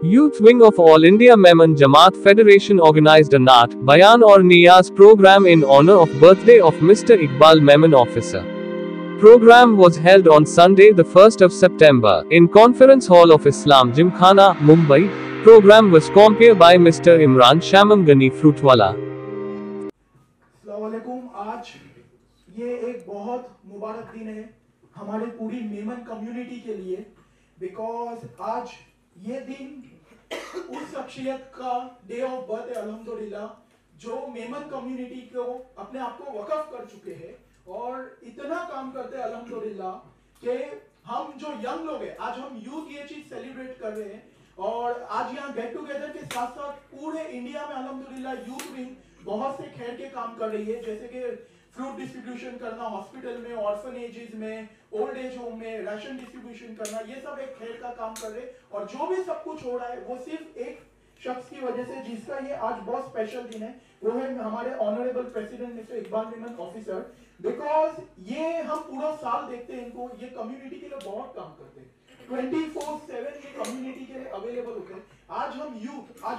Youth Wing of All India Memon Jamaat Federation organized a Naat, Bayan or Niyaz program in honor of birthday of Mr. Iqbal Memon officer. Program was held on Sunday the 1st of September in Conference Hall of Islam Gymkhana, Mumbai. Program was compared by Mr. Imran Shamam Gani Fruitwala. अस्सलामुअलैकुम। आज ये एक बहुत मुबारक दिन है हमारे पूरी Memon community के लिए, बिकॉज आज ये दिन उस शख्सियत का डे ऑफ बर्थ है अल्हम्दुलिल्लाह, जो मेमन कम्युनिटी को अपने आप को वक़फ़ कर चुके हैं और इतना काम करते हैं अल्हम्दुलिल्लाह कि हम जो यंग लोग हैं, आज हम यूथ ये चीज़ सेलिब्रेट कर रहे हैं। और आज यहाँ गेट टुगेदर के साथ साथ पूरे इंडिया में अल्हम्दुलिल्लाह यूथ विंग बहुत से खैर के काम कर रही है, जैसे कि फ्रूट डिस्ट्रीब्यूशन करना हॉस्पिटल में, ऑर्फनेजेस में, ओल्ड एज होम में, राशन डिस्ट्रीब्यूशन करना, ये सब एक खैर का काम कर रहे हैं। और जो भी सब कुछ हो रहा है वो सिर्फ एक शख्स की वजह से, जिसका ये आज बहुत स्पेशल दिन है, वो है हमारे honourable president mister Iqbal Memon officer. Because ये हम पूरा साल देखते हैं इनको, ये कम्युनिटी के लिए बहुत काम करते हैं, 24/7 ये कम्युनिटी के लिए अवेलेबल होते हैं। आज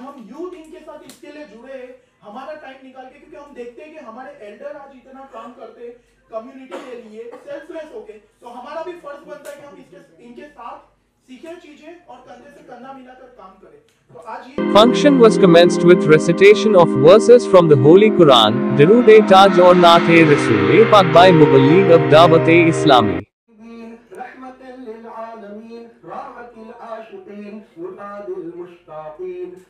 हम यूथ इनके साथ इसके लिए जुड़े हैं, हमारा टाइम निकाल के, क्योंकि हम देखते हैं कि हमारे एल्डर आज इतना काम करते हैं कम्युनिटी के लिए सेल्फलेस होके, तो हमारा भी फर्ज बनता है कि हम इनके साथ सीखे चीजें और कंधे से कंधा मिलाकर काम करें। तो आज ये Function was commenced with recitation of verses from the Holy Quran, Durood-e-Taj or Naat-e-Rasool-e-Pak by Muballigh of Dawat-e-Islami.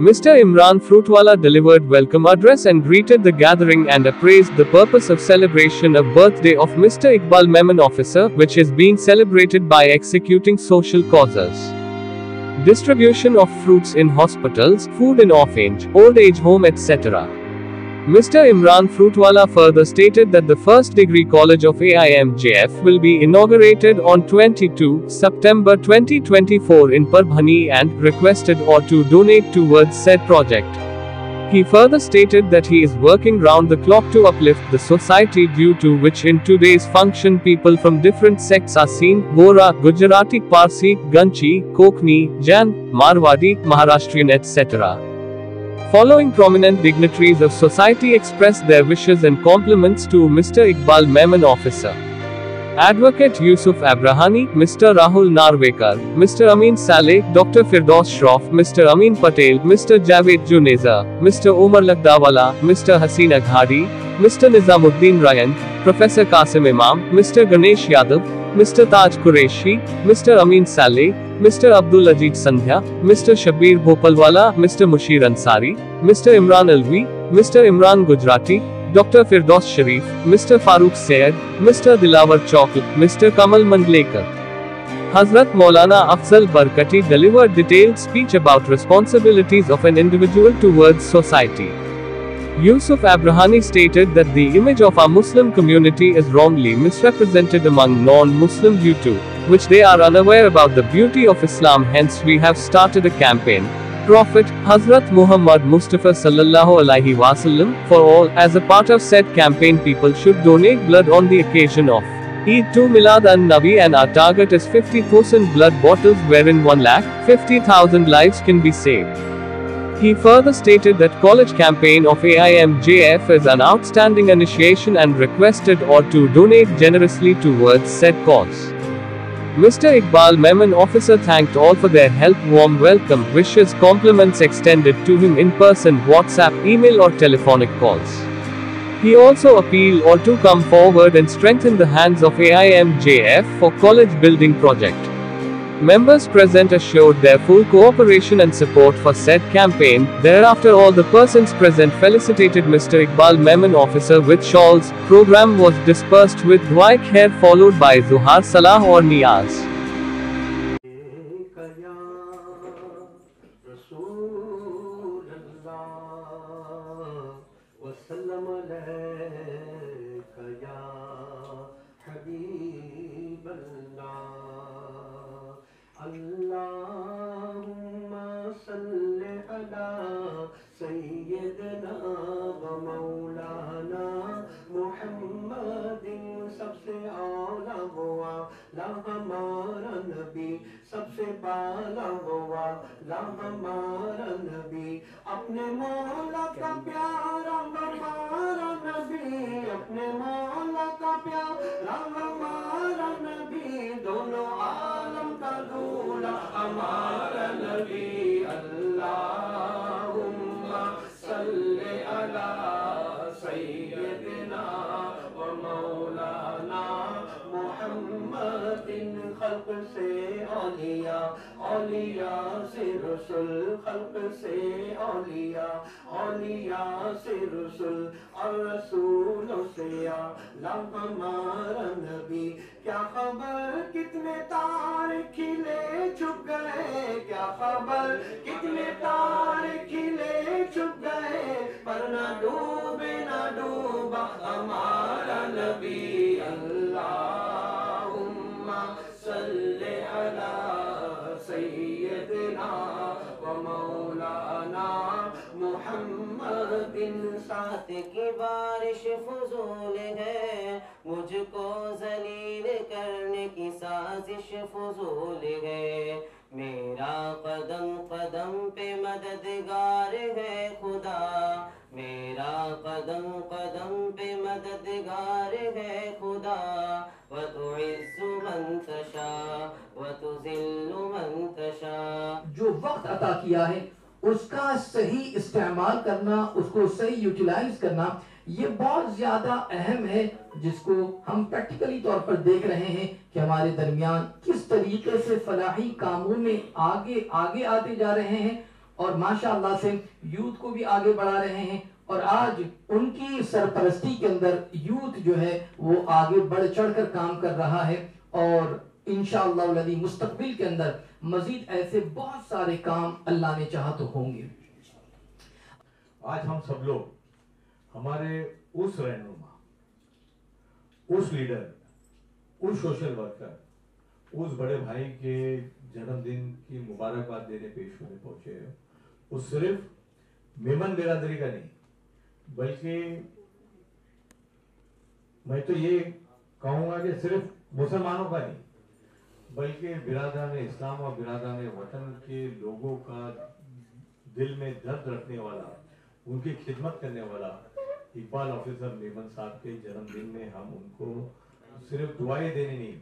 Mr. Imran Fruitwala delivered welcome address and greeted the gathering and appraised the purpose of celebration of birthday of Mr. Iqbal Memon officer, which is being celebrated by executing social causes. Distribution of fruits in hospitals, food in orphanage, old age home etc. Mr. Imran Fruitwala further stated that the first degree college of AIMJF will be inaugurated on 22 September 2024 in Parbhani and requested or to donate towards said project. He further stated that he is working round the clock to uplift the society, due to which in today's function people from different sects are seen: Gora, Gujarati, Parsi, Ganchi, Konkani, Jain, Marwadi, Maharashtrian etc. Following prominent dignitaries of society expressed their wishes and compliments to Mr. Iqbal Memon officer. Advocate Yusuf Abrahani, Mr. Rahul Narvekar, Mr. Amin Saleh, Dr. Firdaus Shroff, Mr. Amin Patel, Mr. Javed Juneza, Mr. Omar Lakdawala, Mr. Hasin Aghadi, Mr. Nizamuddin Ryan, Professor Qasim Imam, Mr. Ganesh Yadav, Mr. Taj Qureshi, Mr. Amin Saleh, Mr. Abdul Ajit Sandhya, Mr. Shabir Bhopalwala, Mr. Mushir Ansari, Mr. Imran Alvi, Mr. Imran Gujarati, Dr. Firdaus Sharif, Mr. Farooq Syed, Mr. Dilawar Chaukal, Mr. Kamal Mandlekar. Hazrat Maulana Afzal Barkati delivered detailed speech about responsibilities of an individual towards society. Yusuf Abrahani stated that the image of our Muslim community is wrongly misrepresented among non-Muslim due to which they are unaware about the beauty of Islam. Hence we have started a campaign, Prophet Hazrat Muhammad Mustafa sallallahu alaihi wasallam for all. As a part of said campaign, people should donate blood on the occasion of Eid to Milad an-Nabi, and our target is 50,000 blood bottles, wherein 1,50,000 lives can be saved. He further stated that college campaign of AIMJF is an outstanding initiation and requested or to donate generously towards said cause. Mr. Iqbal Memon officer thanked all for their help, warm welcome, wishes, compliments extended to him in person, WhatsApp, email or telephonic calls. He also appealed all to come forward and strengthen the hands of AIMJF for college building project. Members present assured their full cooperation and support for said campaign. Thereafter, all the persons present felicitated Mr. Iqbal Memon officer with shawls. Program was dispersed with dua khair followed by Zuhar Salah or Niyaz. अल्लाहुम्मा सल्लि अला सय्यदना व मौलाना मुहम्मदिन। सबसे आला हुआ ला हमारा नबी, सबसे बाला हुआ ला हमारा नबी। अपने मौला का प्यारा हमारा नबी, अपने मौला का प्यारा हमारा नबी। दोनों आलम का दूल्हा हमारा नबी। अल्लाहुम्मा सल्लि अला सय्यदिना व मौलाना मुहम्मदिन। खल्क से औलिया, औलिया से रसूल, खल्क से औलिया, औलिया से रसूल, और रसूलों से आला हमारा नबी। क्या खबर कितने तारे खिले छुप गए, क्या खबर कितने तारे खिले छुप गए, पर ना डूबे ना डूबा हमारा नबी। अल्लाहुम्मा सल्लि अला सय्यदिना व मौलाना मुहम्मदिन। साथ की बारिश फुजूल है, मुझको जलील करने की साजिश फुजूल है। मेरा कदम कदम पे मददगार है खुदा, मेरा कदम कदम पे मददगार है खुदा। व तुइज़्ज़ु मन तशा व तुज़िल्लु मन तशा। जो वक्त अता किया है उसका सही इस्तेमाल करना, उसको सही यूटिलाइज करना, ये बहुत ज्यादा अहम है, जिसको हम प्रैक्टिकली तौर पर देख रहे हैं कि हमारे दरमियान किस तरीके से फलाही कामों में आगे आगे आते जा रहे हैं और माशाअल्लाह से यूथ को भी आगे बढ़ा रहे हैं। और आज उनकी सरपरस्ती के अंदर यूथ जो है वो आगे बढ़ चढ़ कर काम कर रहा है और इंशाअल्लाह वल्दी मुस्तकबिल के अंदर मजीद ऐसे बहुत सारे काम अल्लाह ने चाहा तो होंगे। आज हम सब लोग हमारे उस रहनुमा, उस लीडर, उस सोशल वर्कर, उस बड़े भाई के जन्मदिन की मुबारकबाद देने पेश होने पहुंचे हैं। वो सिर्फ मेमन बिरादरी का नहीं, बल्कि मैं तो ये कहूंगा कि सिर्फ मुसलमानों का नहीं, बल्कि बिरादरान इस्लाम और बिरादरान वतन के लोगों का दिल में दर्द रखने वाला, उनकी खिदमत करने वाला इकबाल ऑफिसर मेमन साहब के जन्मदिन में हम उनको सिर्फ दुआएं देने नहीं,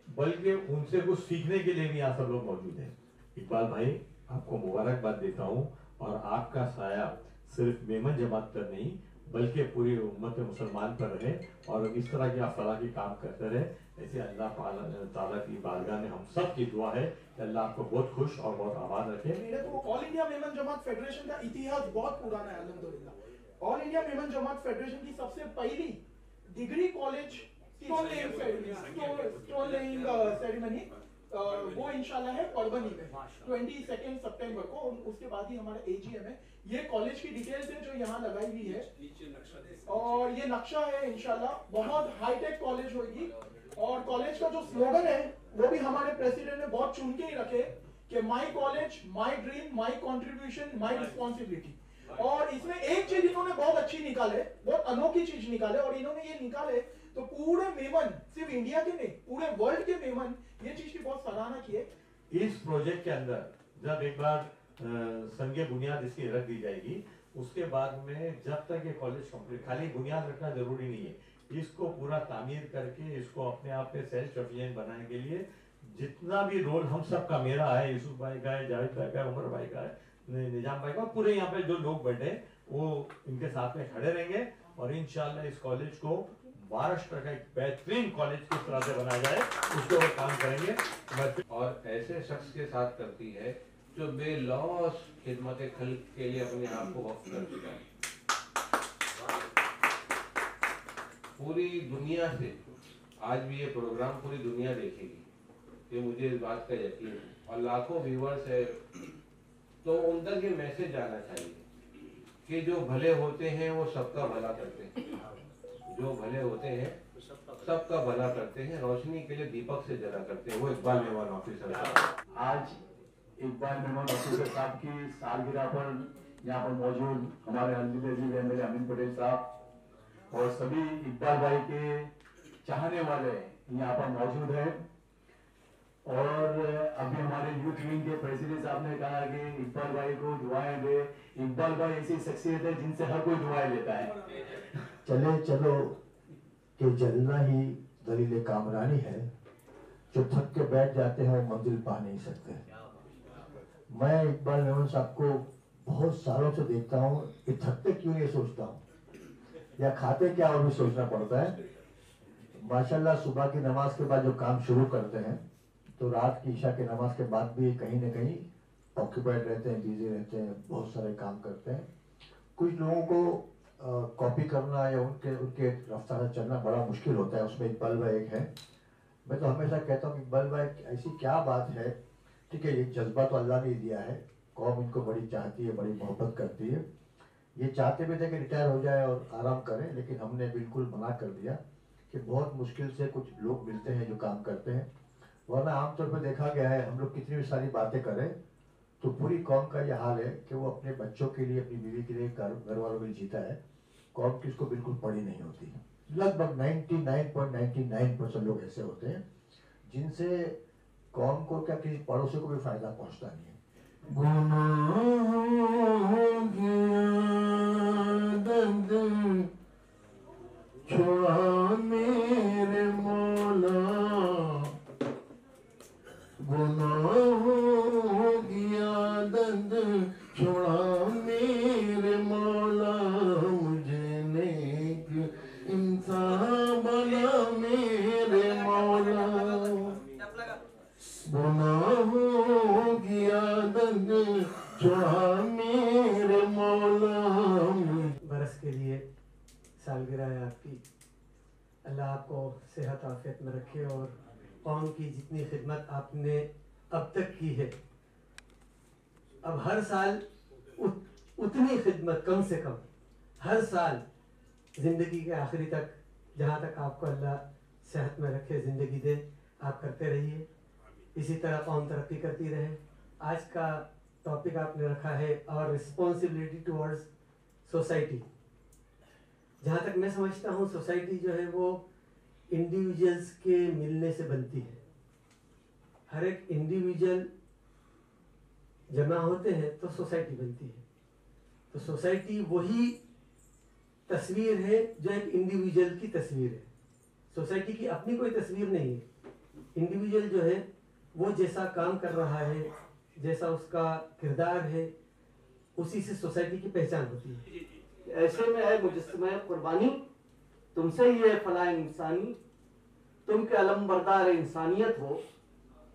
बल्कि उनसे कुछ सीखने के लिए भी यहाँ सब लोग मौजूद हैं। इकबाल भाई, आपको मुबारकबाद देता हूँ और आपका साया सिर्फ मेमन जमात पर नहीं बल्कि पूरी उम्मत मुसलमान पर रहे और इस तरह के आप फलाह की काम करते रहे। ऐसे अल्लाह ताला की बारगाह में हम सब की दुआ है कि अल्लाह आपको बहुत खुश और बहुत आबाद रखे। ऑल इंडिया मेमन जमात फेडरेशन का इतिहास बहुत पुराना है अल्हम्दुलिल्लाह। ऑल इंडिया मेमन जमात फेडरेशन की सबसे पहली degree college stone laying ceremony वो इंशाल्लाह है परभनी में 22 सितंबर को। उसके बाद ही हमारा एजीएम है। ये कॉलेज की डिटेल्स है जो यहाँ लगाई हुई है और ये नक्शा है। इंशाल्लाह बहुत हाईटेक कॉलेज होगी और कॉलेज का जो स्लोगन है वो भी हमारे प्रेसिडेंट ने बहुत चुन के ही रखे कि my college, my dream, my contribution, my responsibility. और इसमें एक चीज इन्होंने बहुत अच्छी निकाले, बहुत अनोखी चीज निकाले और इन्होंने ये निकाले तो पूरे मेमन, सिर्फ इंडिया के नहीं पूरे वर्ल्ड के मेमन ये चीज की बहुत सराहना की है। इस प्रोजेक्ट के अंदर जब एक बार संगे बुनियाद इसकी रख दी जाएगी, उसके बाद में जब तक ये कॉलेज कंप्लीट, खाली बुनियाद रखना जरूरी नहीं है, इसको पूरा तामीर करके इसको अपने आप पे सेल्फ सफिशिएंट बनाने के लिए जितना भी रोल हम सब का, मेरा है, यूसुफ भाई का है, जावेद भाई का है, उमर भाई का है, निजाम भाई का, पूरे यहाँ पे जो लोग बैठे वो इनके साथ में खड़े रहेंगे और इंशाल्लाह इस कॉलेज को महाराष्ट्र का एक बेहतरीन कॉलेज किस तरह से बनाया जाए उसके ऊपर काम करेंगे। और ऐसे शख्स के साथ करती है जो बेलौस खिदमत खल्क के लिए अपने आप को वक्फ कर चुका है। पूरी दुनिया से आज भी ये प्रोग्राम पूरी दुनिया देखेगी, ये मुझे इस बात का यकीन है। और लाखों व्यूवर्स है, तो उन तक ये मैसेज जाना चाहिए कि जो भले होते हैं वो सबका भला करते हैं, जो भले होते हैं सबका भला करते हैं, रोशनी के लिए दीपक से जला करते हैं। वो इकबाल मेहमान ऑफिसर साहब, आज इकबाल मेहमान ऑफिसर साहब की सालगिरह पर यहाँ पर मौजूद हमारे अजीज मेरे अमीन पटेल साहब और सभी इकबाल भाई के चाहने वाले यहाँ पर मौजूद हैं। और अभी हमारे यूथ विंग के प्रेसिडेंट साहब ने कहा कि इकबाल भाई को दुआएं दे। इकबाल भाई ऐसी शख्सियत है जिनसे हर कोई दुआएं लेता है। चले चलो कि जलना ही दलील कामरानी है, जो थक के बैठ जाते हैं वो मंजिल पा नहीं सकते। मैं इकबाल मेमन साहब को बहुत सालों से देखता हूँ कि थकते क्यों नहीं सोचता हूँ, या खाते क्या और भी सोचना पड़ता है। माशाल्लाह सुबह की नमाज के बाद जो काम शुरू करते हैं तो रात की ईशा की नमाज के बाद भी कहीं ना कहीं ऑक्यूपाइड रहते हैं, बिजी रहते हैं, बहुत सारे काम करते हैं। कुछ लोगों को कॉपी करना या उनके रफ्तार से चलना बड़ा मुश्किल होता है, उसमें इकबाल भाई एक है। मैं तो हमेशा कहता हूँ इकबाल भाई ऐसी क्या बात है, ठीक है ये जज्बा तो अल्लाह ने दिया है, कौम इनको बड़ी चाहती है, बड़ी मोहब्बत करती है। ये चाहते भी थे कि रिटायर हो जाए और आराम करें, लेकिन हमने बिल्कुल मना कर दिया कि बहुत मुश्किल से कुछ लोग मिलते हैं जो काम करते हैं। वरना आमतौर पर देखा गया है हम लोग कितनी भी सारी बातें करें तो पूरी कौम का यह हाल है कि वो अपने बच्चों के लिए, अपनी बीवी के लिए, घर वालों के लिए जीता है, कौम की उसको बिल्कुल पड़ी नहीं होती। लगभग 99.99% लोग ऐसे होते हैं जिनसे कौम को क्या किसी पड़ोसी को भी फायदा पहुंचता नहीं है। छोड़ा मेरे मौला गुनाहों की आदत, छोड़ा मेरे मौला मुझे नेक इंसान बना मेरे मौला। गुनाहों की आदत छोड़ा मेरे मौला। बरस के लिए सालगिरह है आपकी, अल्लाह आपको सेहत आफियत में रखे और कौम की जितनी खिदमत आपने अब तक की है, अब हर साल उतनी खिदमत कम से कम हर साल ज़िंदगी के आखिरी तक, जहाँ तक आपको अल्लाह सेहत में रखे, ज़िंदगी दे, आप करते रहिए। इसी तरह कौम तरक्की करती रहे। आज का टॉपिक आपने रखा है और रिस्पॉन्सिबिलिटी टुवर्ड्स सोसाइटी। जहाँ तक मैं समझता हूँ सोसाइटी जो है वो इंडिविजुअल्स के मिलने से बनती है। हर एक इंडिविजुअल जमा होते हैं तो सोसाइटी बनती है। तो सोसाइटी वही तस्वीर है जो एक इंडिविजुअल की तस्वीर है। सोसाइटी की अपनी कोई तस्वीर नहीं है। इंडिविजुअल जो है वो जैसा काम कर रहा है, जैसा उसका किरदार है, उसी से सोसाइटी की पहचान होती है। ऐसे में है मुजस्समा कुर्बानी, तुमसे ही है फलाह इंसानी, तुम के अलम बरदार इंसानियत हो,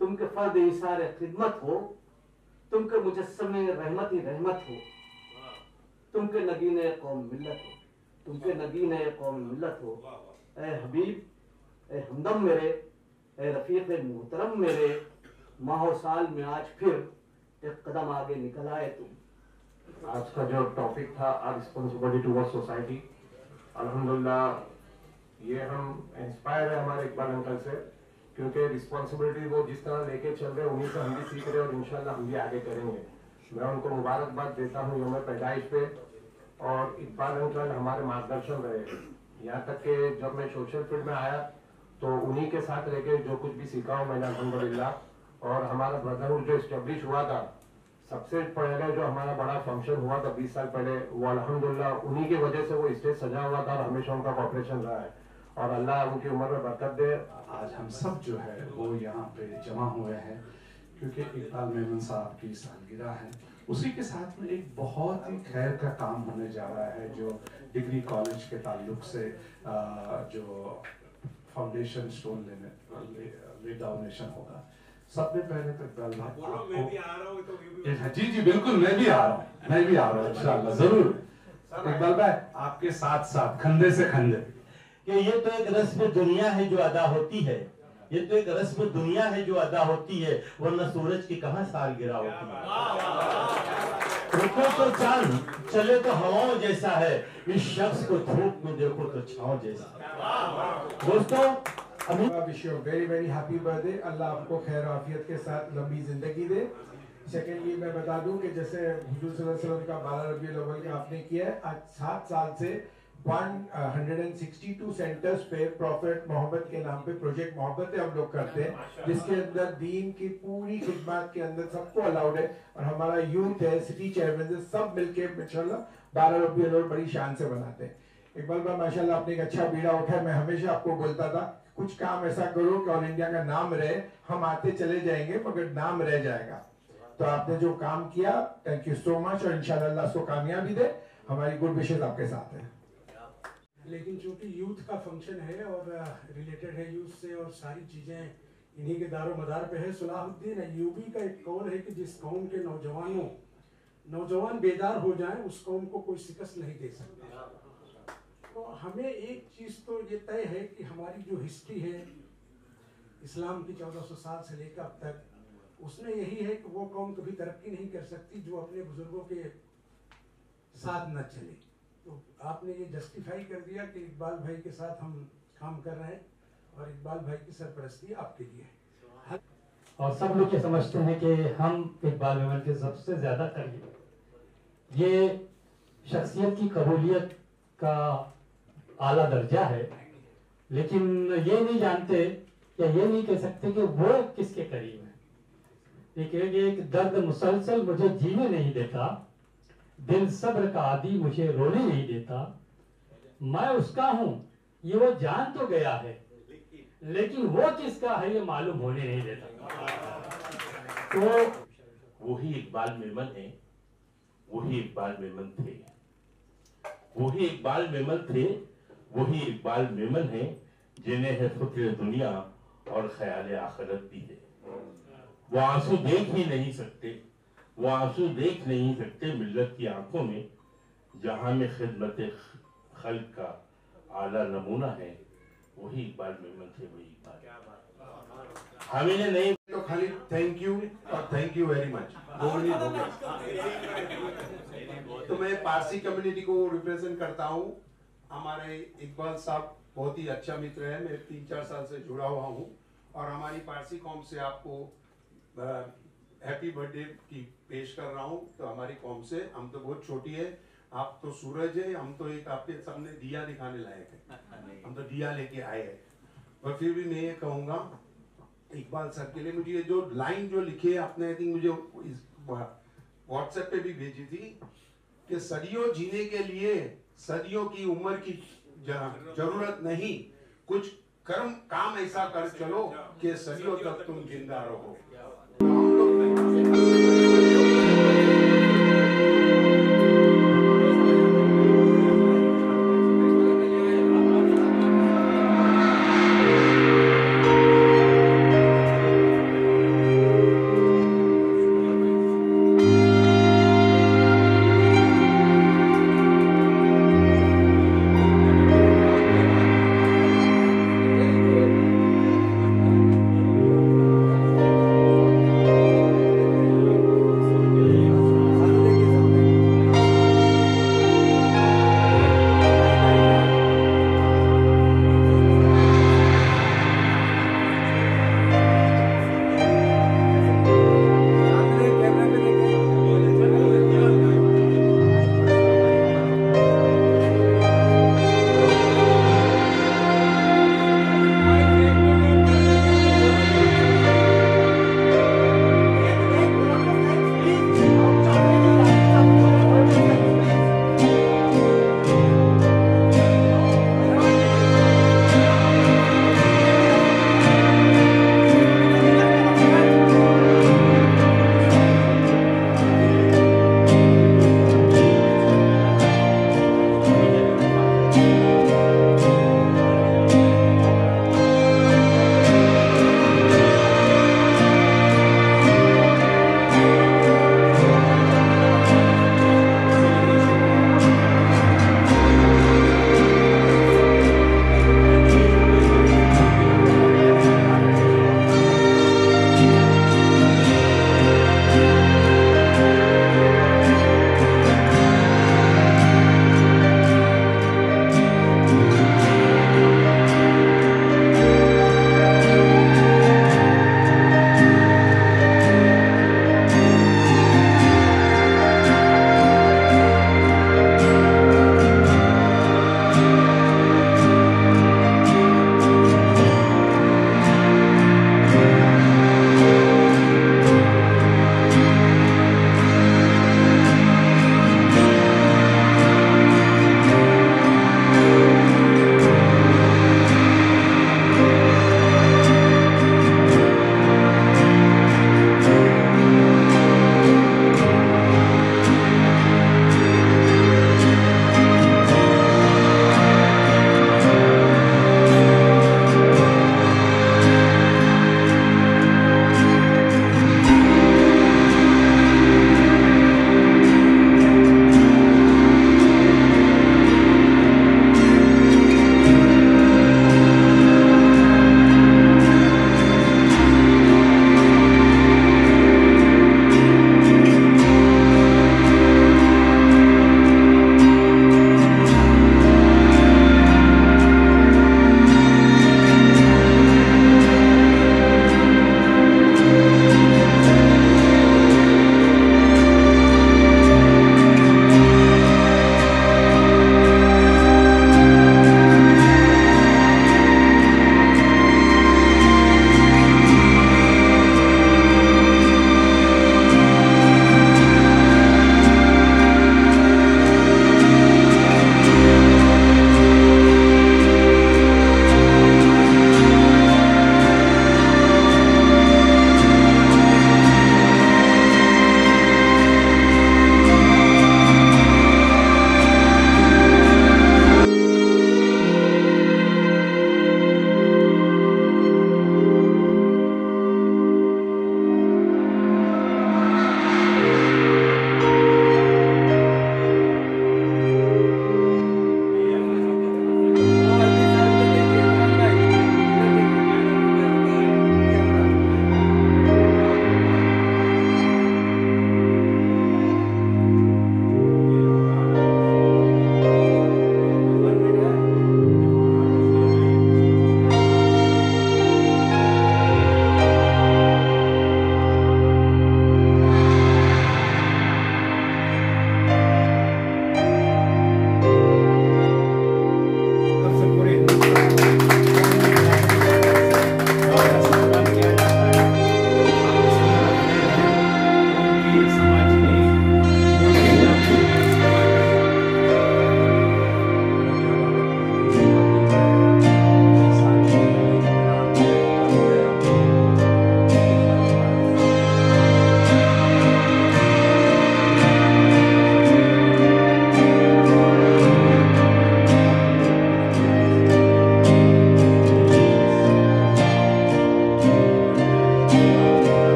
तुम के फर्द इशार खिदमत हो, तुम के मुजस्समे रहमत ही रहमत हो, तुम के नगीने कौम मिल्लत हो, तुम के नगीने कौम मिल्लत हो। ए हबीब, ए हमदम मेरे, ए रफीक मोहतरम मेरे, माहो साल में आज फिर एक कदम आगे निकल आए तुम। आज का जो टॉपिक था रिस्पॉन्सिबिलिटी टुवर्ड्स सोसाइटी, अल्हम्दुलिल्लाह ये हम इंस्पायर है हमारे इकबाल अंकल से, क्योंकि रिस्पॉन्सिबिलिटी वो जिस तरह लेके चल रहे हैं उन्हीं से हम भी सीख रहे हैं और इंशाल्लाह हम भी आगे करेंगे। मैं उनको मुबारकबाद देता हूँ यौम पैदाइश पे। और इकबाल अंकल हमारे मार्गदर्शन रहे, यहाँ तक कि जब मैं सोशल फील्ड में आया तो उन्हीं के साथ रह के जो कुछ भी सीखा हूँ मैंने अल्हम्दुलिल्लाह। और हमारा ब्रदरहुड जो इस्टेब्लिश हुआ था, सबसे पहले जो हमारा बड़ा फंक्शन हुआ था 20 साल पहले, वो अल्हम्दुलिल्लाह उन्हीं की वजह से वो स्टेज सजा हुआ था और हमेशा उनका कॉपरेशन रहा है और अल्लाह उनकी उम्र में बरकत दे। आज हम सब जो है वो यहाँ पे जमा हुए हैं क्योंकि इकबाल मेमन साहब की सालगिरह है। उसी के साथ में एक बहुत ही खैर का काम होने जा रहा है जो डिग्री कॉलेज के ताल्लुक से जो फाउंडेशन स्टोन ले डोनेशन होगा, सबसे पहले तो इकबाल भाई आपको, जी जी बिल्कुल, मैं भी आ रहा हूँ इंशाल्लाह जरूर। इकबाल भाई आपके साथ साथ कंधे से कंधे, कि ये तो एक रस्म दुनिया है जो अदा होती है, ये तो एक रस्म दुनिया है जो अदा होती है, वरना सूरज की कहाँ सालगिरह होती है। रुको तो चांद, चले तो हवाओं जैसा है, इस शख्स को धूप में देखो तो छांव जैसा। दोस्तों wish you very very happy birthday, अल्लाह आपको खैर आफियत के साथ लंबी जिंदगी दे। सेकेंडली मैं बता दूं कि जैसे हुजूर सल्लल्लाहु अलैहि वसल्लम का 12 रबीउल अव्वल का आपने किया है, आज 7 साल से 162 सेंटर्स पे प्रॉफिट मोहब्बत के नाम पे प्रोजेक्ट मोहब्बत हम लोग करते हैं, जिसके अंदर दीन की पूरी खिदमत के अंदर सबको अलाउड है, और हमारा यूथ है, सिटी चेयरमैन है, सब मिलके इंशाल्लाह 12 रबीउल अव्वल बड़ी शान से बनाते हैं। इकबाल भाई माशाल्लाह आपने एक अच्छा बीड़ा उठाया। मैं हमेशा आपको बोलता था कुछ काम ऐसा करो कि ऑल इंडिया का नाम रहे, हम आते चले जाएंगे मगर नाम रह जाएगा। तो आपने जो काम किया, थैंक यू सो मच, और इंशाल्लाह अल्लाह उसको कामयाबी दे। हमारी गुड विशेस आपके साथ है। लेकिन चूंकि यूथ का फंक्शन है और रिलेटेड है यूथ से, और सारी चीज़ें इन्हीं के दारो मदार पे है। सलाहुद्दीन अय्यूबी का एक कौल है कि जिस कौम के नौजवान बेदार हो जाएं, उस कौम को कोई शिकस्त नहीं दे सकता। तो हमें एक चीज़ तो ये तय है कि हमारी जो हिस्ट्री है इस्लाम की 1400 साल से लेकर अब तक, उसमें यही है कि वो कौम कभी तरक्की नहीं कर सकती जो अपने बुजुर्गों के साथ न चले। तो आपने ये जस्टिफाई कर दिया कि इकबाल भाई के साथ हम काम कर रहे हैं, और इकबाल भाई की सरपरस्ती आपके लिए है। और सब लोग ये समझते हैं कि हम इकबाल मेमन के सबसे ज्यादा करीब, ये शख्सियत की कबूलियत का आला दर्जा है, लेकिन ये नहीं जानते या ये नहीं कह सकते कि वो किसके करीब है। एक दर्द मुसलसल मुझे जीने नहीं देता, दिल सब्र का आदि मुझे रोने नहीं देता, मैं उसका हूं ये वो जान तो गया है, लेकिन वो किसका है ये मालूम होने नहीं देता। तो वही इकबाल मेमन है, वही इकबाल मेमन थे, वही इकबाल मेमन थे, वही इकबाल मेमन है जिन्हें है फिक्र दुनिया और ख्याल आखिरत भी है। वो आंसू देख ही नहीं सकते, वो आंसू देख नहीं सकते मिल्लत की आंखों में, जहां में खिदमत खल्क का आला नमूना है, वही इकबाल मेमन थे, वही इकबाल। हमें नहीं तो खाली थैंक यू और thank you very much 2 minute हो गए। तो मैं पारसी कम्युनिटी को रिप्रेजेंट करता हूँ। हमारे इकबाल साहब बहुत ही अच्छा मित्र है, मैं 3-4 साल से जुड़ा हुआ हूँ, और हमारी पारसी कौम से आपको हैप्पी बर्थडे की पेश कर रहा हूँ। तो हमारी कौम से हम तो बहुत छोटी है, आप तो सूरज है, हम तो एक आपके सामने दिया दिखाने लायक है, हम तो दिया लेके आए हैं। और फिर भी मैं ये कहूँगा इकबाल सर के लिए, मुझे ये जो लाइन जो लिखी है आपने, आई थिंक मुझे व्हाट्सएप पे भी भेजी थी, कि सदियों जीने के लिए सदियों की उम्र की जरूरत नहीं, कुछ काम ऐसा कर चलो कि सदियों तक तुम जिंदा रहो।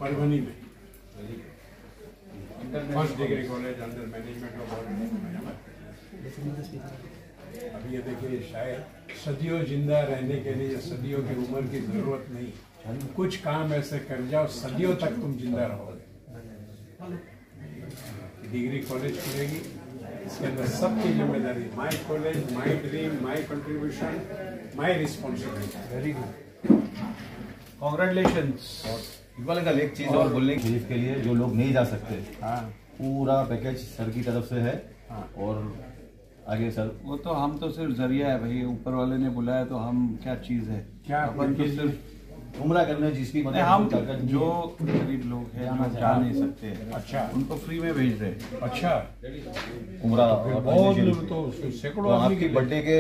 परभनी में first degree college under management of अभी ये देखिए, शायद सदियों जिंदा रहने के लिए सदियों की उम्र की जरूरत नहीं, कुछ काम ऐसे कर जाओ सदियों तक तुम जिंदा रहोगे। डिग्री कॉलेज खुलेगी, इसके अंदर सबकी जिम्मेदारी, my college, my dream, my contribution, my responsibility. Very good, congratulations. Iqbal uncle, एक चीज और बोलने के लिए, जो लोग नहीं जा सकते, हाँ, पूरा पैकेज सर की तरफ से है। हाँ। और आगे सर, वो तो हम तो सिर्फ जरिया है भाई, ऊपर वाले ने बुलाया तो हम क्या चीज है, क्या अपन तो सिर्फ उम्रा करने जिसकी मतलब हम जो गरीब लोग हैं जो जा नहीं सकते, अच्छा, उनको फ्री में भेज रहे। अच्छा, उम्रा तो सैकड़ों आपकी बर्थडे के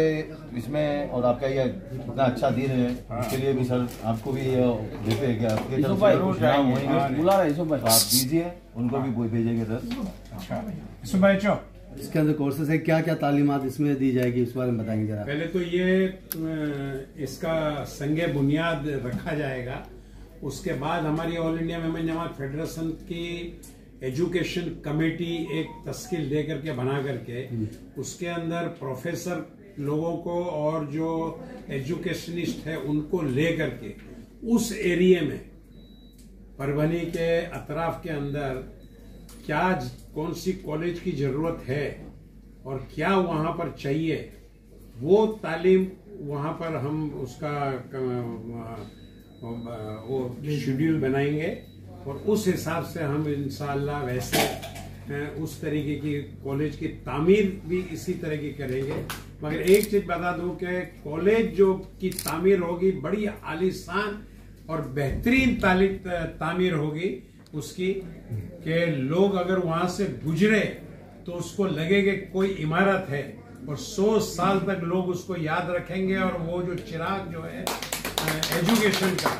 इसमें, और आपका ये इतना अच्छा दिन है, उसके लिए भी सर आपको भी देते हैं क्या, आपके तरफ से बुला रहे आप दीजिए, उनको भी भेजेंगे सर। अच्छा, इसके अंदर कोर्सेज है, क्या क्या तालीमात इसमें दी जाएगी, इस बारे में बताएंगे जरा। पहले तो ये इसका संगे बुनियाद रखा जाएगा, उसके बाद हमारी ऑल इंडिया मेमन जमात फेडरेशन की एजुकेशन कमेटी एक तस्कील दे करके बना करके उसके अंदर प्रोफेसर लोगों को और जो एजुकेशनिस्ट है उनको ले करके उस एरिया में परभनी के अतराफ के अंदर क्या कौन सी कॉलेज की जरूरत है और क्या वहां पर चाहिए, वो तालीम वहां पर हम उसका वो शेड्यूल बनाएंगे और उस हिसाब से हम इंशाअल्लाह वैसे उस तरीके की कॉलेज की तामीर भी इसी तरह की करेंगे। मगर एक चीज बता दूं कि कॉलेज जो की तामीर होगी बड़ी आलीशान और बेहतरीन तामीर होगी उसकी, कि लोग अगर वहां से गुजरे तो उसको लगेगा कोई इमारत है और 100 साल तक लोग उसको याद रखेंगे और वो जो चिराग जो है एजुकेशन का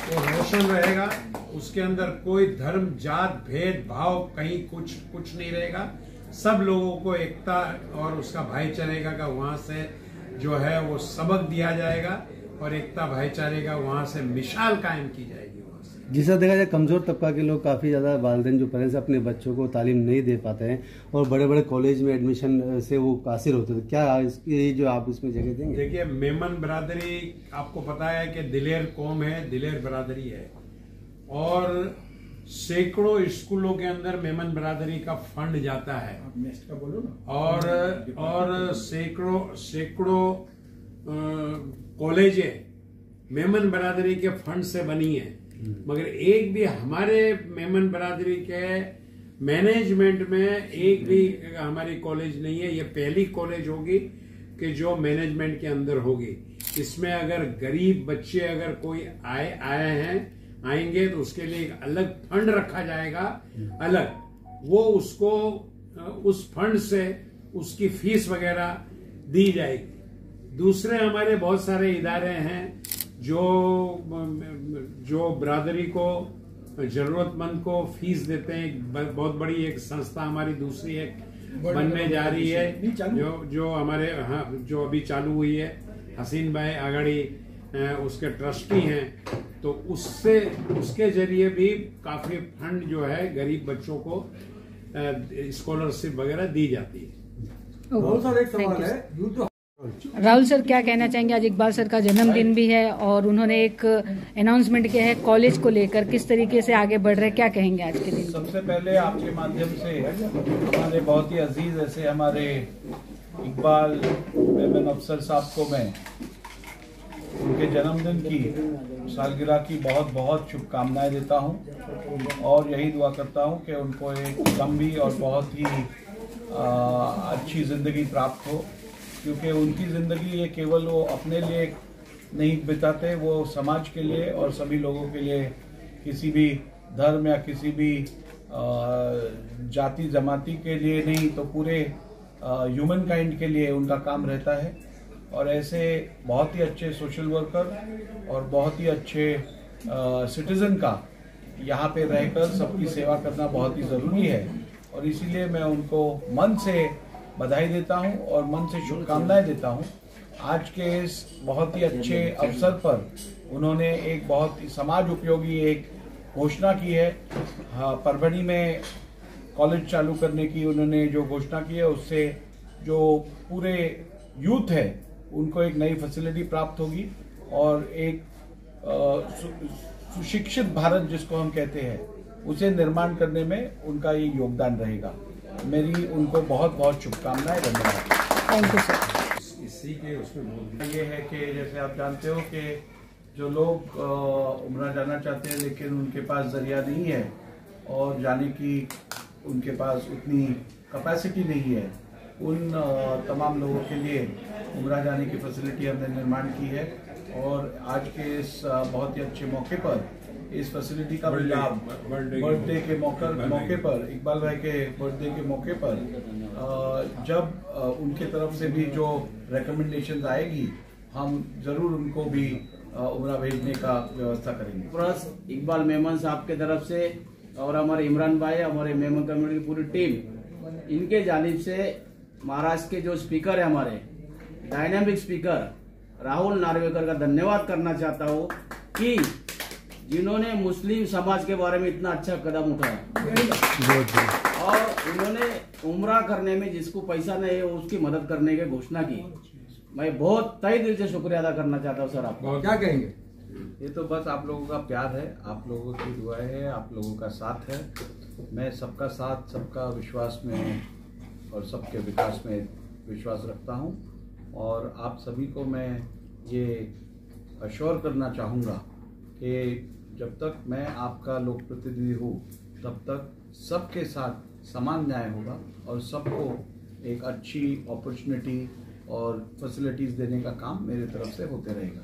वो रोशन रहेगा। उसके अंदर कोई धर्म जात भेद भाव कहीं कुछ नहीं रहेगा, सब लोगों को एकता और उसका भाईचारे का वहां से जो है वो सबक दिया जाएगा और एकता भाईचारे का वहां से मिसाल कायम की जाएगी। जिस देखा जाए कमज़ोर तबका के लोग काफ़ी ज़्यादा वालिदैन जो पेरेंट्स अपने बच्चों को तालीम नहीं दे पाते हैं और बड़े बड़े कॉलेज में एडमिशन से वो कासिर होते हैं, तो क्या ये जो आप उसमें जगह देंगे? देखिए, मेमन बरादरी आपको पता है कि दिलेर कौम है, दिलेर बरादरी है और सैकड़ों स्कूलों के अंदर मेमन बरादरी का फंड जाता है और सैकड़ों कॉलेजें मेमन बरादरी के फंड से बनी है। मगर एक भी हमारे मेमन बरादरी के मैनेजमेंट में एक भी हमारी कॉलेज नहीं है। ये पहली कॉलेज होगी कि जो मैनेजमेंट के अंदर होगी। इसमें अगर गरीब बच्चे अगर कोई आएंगे तो उसके लिए एक अलग फंड रखा जाएगा, अलग वो उसको उस फंड से उसकी फीस वगैरह दी जाएगी। दूसरे हमारे बहुत सारे इदारे हैं जो बरादरी को जरूरतमंद को फीस देते हैं। बहुत बड़ी एक संस्था हमारी दूसरी एक बनने जा रही है जो हमारे जो अभी चालू हुई है, हसीन भाई आगाड़ी उसके ट्रस्टी हैं, तो उसके जरिए भी काफी फंड जो है गरीब बच्चों को स्कॉलरशिप वगैरह दी जाती है। बहुत सारा एक सवाल है, राहुल सर क्या कहना चाहेंगे? आज इकबाल सर का जन्मदिन भी है और उन्होंने एक अनाउंसमेंट किया है कॉलेज को लेकर, किस तरीके से आगे बढ़ रहे हैं, क्या कहेंगे आज के दिन? सबसे पहले आपके माध्यम से हमारे बहुत ही अजीज ऐसे हमारे इकबाल मेमन अफसर साहब को मैं उनके जन्मदिन की सालगिरह की बहुत बहुत शुभकामनाएं देता हूं और यही दुआ करता हूं कि उनको एक लंबी और बहुत ही अच्छी ज़िंदगी प्राप्त हो, क्योंकि उनकी ज़िंदगी ये केवल वो अपने लिए नहीं बिताते, वो समाज के लिए और सभी लोगों के लिए, किसी भी धर्म या किसी भी जाति जमाती के लिए नहीं तो पूरे ह्यूमन काइंड के लिए उनका काम रहता है। और ऐसे बहुत ही अच्छे सोशल वर्कर और बहुत ही अच्छे सिटीज़न का यहाँ पे रहकर सबकी सेवा करना बहुत ही ज़रूरी है और इसीलिए मैं उनको मन से बधाई देता हूं और मन से शुभकामनाएं देता हूं आज के इस बहुत ही अच्छे अवसर पर उन्होंने एक बहुत ही समाज उपयोगी एक घोषणा की है। हाँ, परभणी में कॉलेज चालू करने की उन्होंने जो घोषणा की है, उससे जो पूरे यूथ है उनको एक नई फैसिलिटी प्राप्त होगी और एक सुशिक्षित भारत जिसको हम कहते हैं उसे निर्माण करने में उनका ये योगदान रहेगा। मेरी उनको बहुत बहुत शुभकामनाएं, धन्यवाद। Thank you sir. इसी के उसमें ये है कि जैसे आप जानते हो कि जो लोग उम्रा जाना चाहते हैं लेकिन उनके पास जरिया नहीं है और जाने की उनके पास उतनी कैपेसिटी नहीं है, उन तमाम लोगों के लिए उम्रा जाने की फैसिलिटी हमने निर्माण की है। और आज के इस बहुत ही अच्छे मौके पर इस फैसिलिटी का भी लाभ बर्थडे के मौके पर, इकबाल भाई के बर्थडे के मौके पर जब उनके तरफ से भी जो रिकमेंडेशंस आएगी हम जरूर उनको भी उम्रा भेजने का व्यवस्था करेंगे। इकबाल मेमन साहब के तरफ से और हमारे इमरान भाई, हमारे मेमन कम्युनिटी की पूरी टीम, इनके जानिब से महाराष्ट्र के जो स्पीकर है हमारे डायनामिक स्पीकर राहुल नार्वेकर का धन्यवाद करना चाहता हूँ कि जिन्होंने मुस्लिम समाज के बारे में इतना अच्छा कदम उठाया और उन्होंने उम्रा करने में जिसको पैसा नहीं है उसकी मदद करने की घोषणा की। मैं बहुत तहे दिल से शुक्रिया अदा करना चाहता हूँ सर। आपको क्या कहेंगे? ये तो बस आप लोगों का प्यार है, आप लोगों की दुआएं है, आप लोगों का साथ है। मैं सबका साथ, सबका विश्वास में और सबके विकास में विश्वास रखता हूँ और आप सभी को मैं ये अश्योर करना चाहूँगा कि जब तक मैं आपका लोक प्रतिनिधि हूँ तब तक सबके साथ समान न्याय होगा और सबको एक अच्छी अपॉर्चुनिटी और फैसिलिटीज़ देने का काम मेरे तरफ से होते रहेगा।